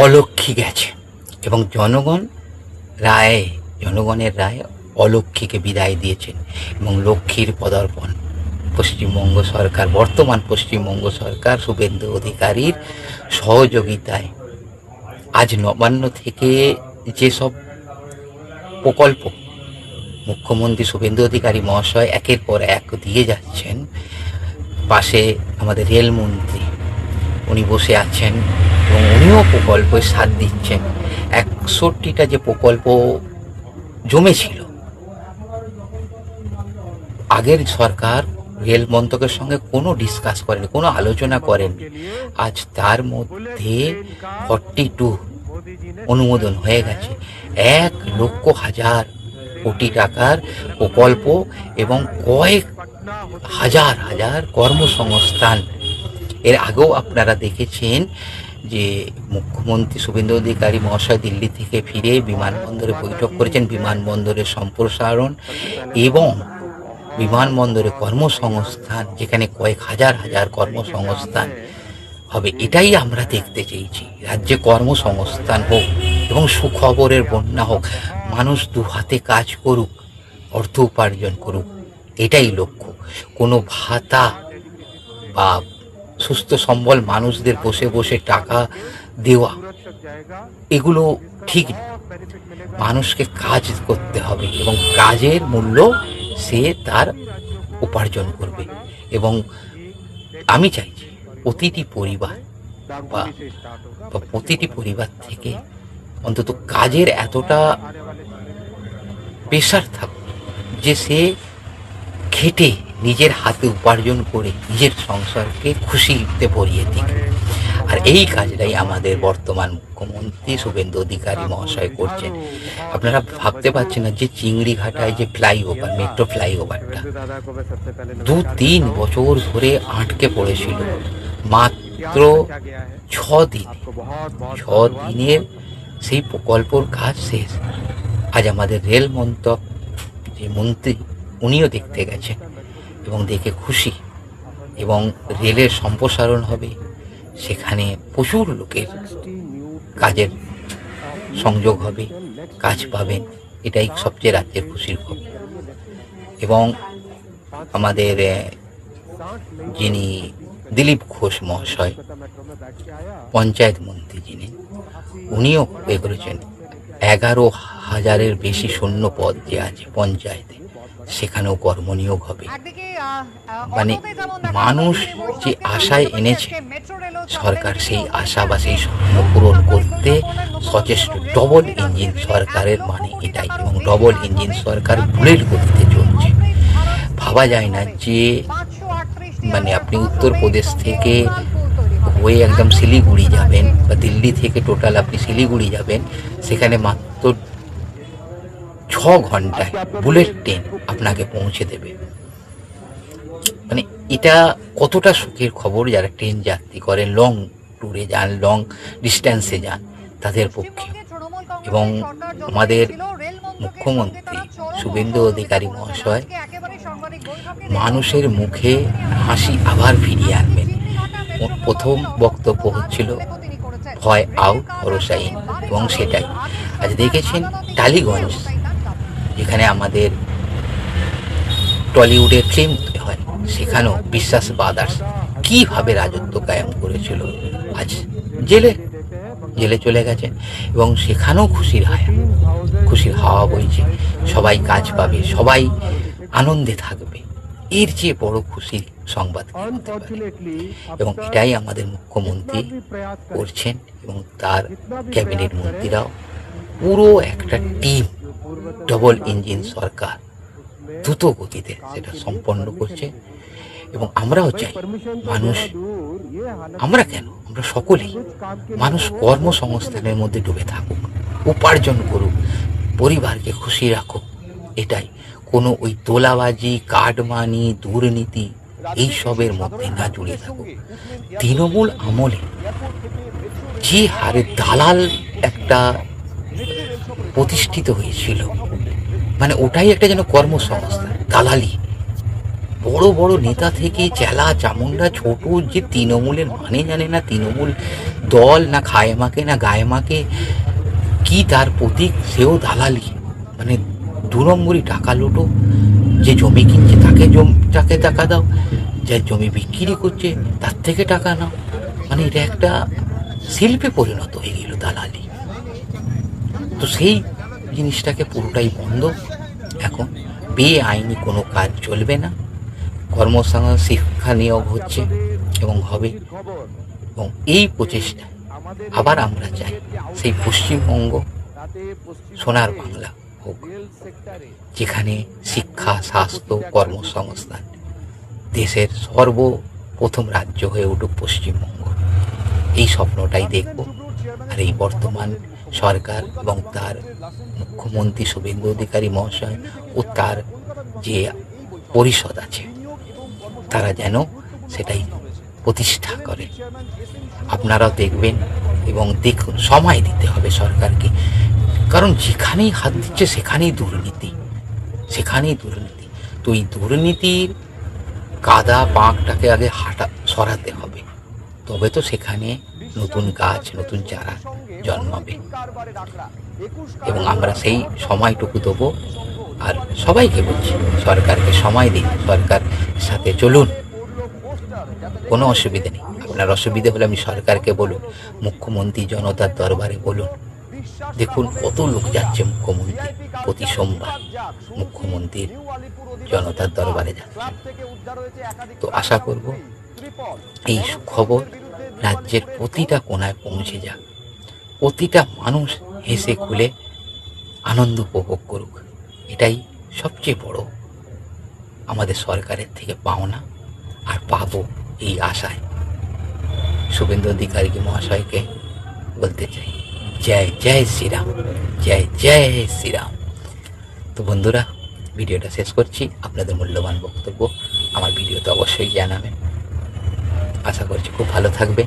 অলক্ষী গেছে এবং জনগণের রায় অলক্ষীকে বিদায় দিয়েছেন এবং লক্ষ্মীর পদার্পণ পশ্চিমবঙ্গ সরকার, বর্তমান পশ্চিমবঙ্গ সরকার শুভেন্দু অধিকারীর সহযোগিতায় আজ নবান্ন থেকে যেসব প্রকল্প মুখ্যমন্ত্রী শুভেন্দু অধিকারী মহাশয় একের পর এক দিয়ে যাচ্ছেন, পাশে আমাদের রেলমন্ত্রী উনি বসে আছেন এবং উনিও প্রকল্পের সাথ দিচ্ছেন। 61টা যে প্রকল্প জমেছিল, আগের সরকার রেল মন্ত্রকের সঙ্গে কোনো ডিসকাস করেনি, কোনো আলোচনা করেনি। আজ তার মধ্যে 42 অনুমোদন হয়ে গেছে। 1,00,000 কোটি টাকার প্রকল্প এবং কয়েক হাজার কর্মসংস্থান। এর আগেও আপনারা দেখেছেন যে মুখ্যমন্ত্রী শুভেন্দু অধিকারী মহাশয় দিল্লি থেকে ফিরে বিমানবন্দরে বৈঠক করেছেন, বিমানবন্দরের সম্প্রসারণ এবং বিমানবন্দরে কর্মসংস্থান, যেখানে কয়েক হাজার কর্মসংস্থান হবে। এটাই আমরা দেখতে চেয়েছি, রাজ্যে কর্মসংস্থান হোক এবং সুখবরের বন্যা হোক, মানুষ দু হাতে কাজ করুক, অর্থ উপার্জন করুক, এটাই লক্ষ্য। কোনো ভাতা বা সুস্থ সবল মানুষদের বসে বসে টাকা দেওয়া, এগুলো ঠিক না। মানুষকে কাজ করতে হবে এবং কাজের মূল্য সে তার উপার্জন করবে। এবং আমি চাইছি প্রতিটি পরিবার বা প্রতিটি পরিবার থেকে অন্তত কাজের এতটা প্রেশার থাকুক যে সে খেটে নিজের হাতে উপার্জন করে নিজের সংসারকে খুশিতে ভরিয়ে দিক। আর এই কাজটাই আমাদের বর্তমান মুখ্যমন্ত্রী শুভেন্দু অধিকারী মহাশয় করছেন। আপনারা ভাবতে পারছেন না যে চিংড়িঘাটায় যে ফ্লাইওভার, মেট্রো ফ্লাইওভারটা 2-3 বছর ধরে আটকে পড়েছিল, মাত্র 6 দিনের সেই প্রকল্পর কাজ শেষ। আজ আমাদের রেল মন্ত্রক যে মন্ত্রী উনিও দেখতে গেছেন এবং দেখে খুশি, এবং রেলের সম্প্রসারণ হবে, সেখানে প্রচুর লোকের কাজের সংযোগ হবে, কাজ পাবেন, এটাই সবচেয়ে রাজ্যের খুশির খবর। এবং আমাদের যিনি দিলীপ ঘোষ মহাশয় পঞ্চায়েত মন্ত্রী, উনিও করেছেন 11,000-এর বেশি শূন্য পদ যে আছে পঞ্চায়েতে, সেখানেও কর্মনিয়োগ হবে। মানে মানুষ যে আশায় এনেছে, সরকার সেই আশা বা সেই স্বপ্ন পূরণ করতে সচেষ্ট। ডবল ইঞ্জিন সরকারের মানে এটাই, এবং ডবল ইঞ্জিন সরকার বুলেট গতিতে চলছে। ভাবা যায় না যে মানে আপনি উত্তরপ্রদেশ থেকে হয়ে একদম শিলিগুড়ি যাবেন, বা দিল্লি থেকে টোটাল আপনি শিলিগুড়ি যাবেন, সেখানে মাত্র 6 ঘন্টায় বুলেট ট্রেন আপনাকে পৌঁছে দেবে। মানে এটা কতটা সুখের খবর যারা ট্রেন যাত্রী করেন, লং ট্যুরে যান, লং ডিস্ট্যান্সে যান, তাদের পক্ষে। এবং আমাদের মুখ্যমন্ত্রী শুভেন্দু অধিকারী মহাশয় মানুষের মুখে হাসি আবার ফিরিয়ে আনবেন। প্রথম বক্তব্য হচ্ছিল ভয় আউট, ভরসা ইন, এবং সেটাই আজ দেখেছেন। টালিগঞ্জ, যেখানে আমাদের টলিউডের ফিল্ম হয়, সেখানেও বিশ্বাস ব্রাদার্স কীভাবে রাজত্ব কায়েম করেছিল, আজ জেলে চলে গেছেন এবং সেখানেও খুশির হাওয়া বইছে। সবাই কাজ পাবে, সবাই আনন্দে থাকবে, এর চেয়ে বড় খুশির সংবাদ কি হতে পারে? এবং এটাই আমাদের মুখ্যমন্ত্রী করছেন এবং তার ক্যাবিনেট মন্ত্রীরাও পুরো একটা টিম, ডবল ইঞ্জিন সরকার দ্রুত গতিতে সেটা সম্পন্ন করছে। এবং আমরাও চাই আমরা সকলেই মানুষ কর্মসংস্থানের মধ্যে ডুবে থাকুক, উপার্জন করুক, পরিবারকে খুশি রাখুক। এটাই, কোনো ওই তোলাবাজি, কাটমানি, দুর্নীতি এইসবের মধ্যে না জুড়ে থাকুক। তৃণমূল আমলে যে হারে দালাল একটা প্রতিষ্ঠিত হয়েছিল, মানে ওটাই একটা যেন কর্মসংস্থান, দালালি। বড় বড় নেতা থেকে চেলা চামুন্ডা ছোট, যে তৃণমূলের মানে জানে না, তৃণমূল দল না খায় মাকে না গায়ে মাকে, কি তার প্রতীক, সেও দালালি। মানে 2 নম্বরই টাকা লুটো। যে জমি কিনছে তাকে টাকা দাও, যে জমি বিক্রি করছে তার থেকে টাকা নাও। মানে এটা একটা শিল্পে পরিণত হয়ে গেল দালালি। তো সেই জিনিসটাকে পুরোটাই বন্ধ। এখন বেআইনি কোনো কাজ চলবে না। কর্মসংস্থান, শিক্ষা নিয়োগ হচ্ছে এবং হবে। এবং এই প্রচেষ্টা আবার আমরা চাই সেই পশ্চিমবঙ্গ সোনার বাংলা হোক, যেখানে শিক্ষা, স্বাস্থ্য, কর্মসংস্থান দেশের সর্বপ্রথম রাজ্য হয়ে উঠুক পশ্চিমবঙ্গ। এই স্বপ্নটাই দেখব। আর এই বর্তমান সরকার এবং তার মুখ্যমন্ত্রী শুভেন্দু অধিকারী মহাশয় ও তার যে পরিষদ আছে, তারা যেন সেটাই প্রতিষ্ঠা করে। আপনারাও দেখবেন এবং দেখুন। সময় দিতে হবে সরকারকে, কারণ যেখানেই হাত দিচ্ছে সেখানেই দুর্নীতি, সেখানেই দুর্নীতি। তো এই দুর্নীতির কাদা পাঁকটাকে আগে সরাতে হবে, তবে তো সেখানে নতুন গাছ, নতুন চারা জন্মাবে। এবং আমরা সেই সময়টুকু দেবো। আর সবাইকে বলছি, সরকারকে সময় দিন, সরকার সাথে চলুন, কোনো অসুবিধা নেই। আপনার অসুবিধা হলে আপনি সরকারকে বলুন, মুখ্যমন্ত্রী জনতার দরবারে বলুন। দেখুন কত লোক যাচ্ছে মুখ্যমন্ত্রী, প্রতি সোমবার মুখ্যমন্ত্রীর জনতার দরবারে যাচ্ছে। তো আশা করব এই সুখবর রাজ্যের প্রতিটা কোণায় পৌঁছে যাক, প্রতিটা মানুষ হেসে খুলে আনন্দ উপভোগ করুক। এটাই সবচেয়ে বড় আমাদের সরকারের থেকে পাওনা, আর পাবো এই আশায় শুভেন্দু অধিকারী মহাশয়কে বলতে চাই, জয় জয় শ্রীরাম, জয় জয় শ্রীরাম। তো বন্ধুরা, ভিডিওটা শেষ করছি। আপনাদের মূল্যবান বক্তব্য আমার ভিডিওতে অবশ্যই জানাবেন। আশা করছি খুব ভালো থাকবে।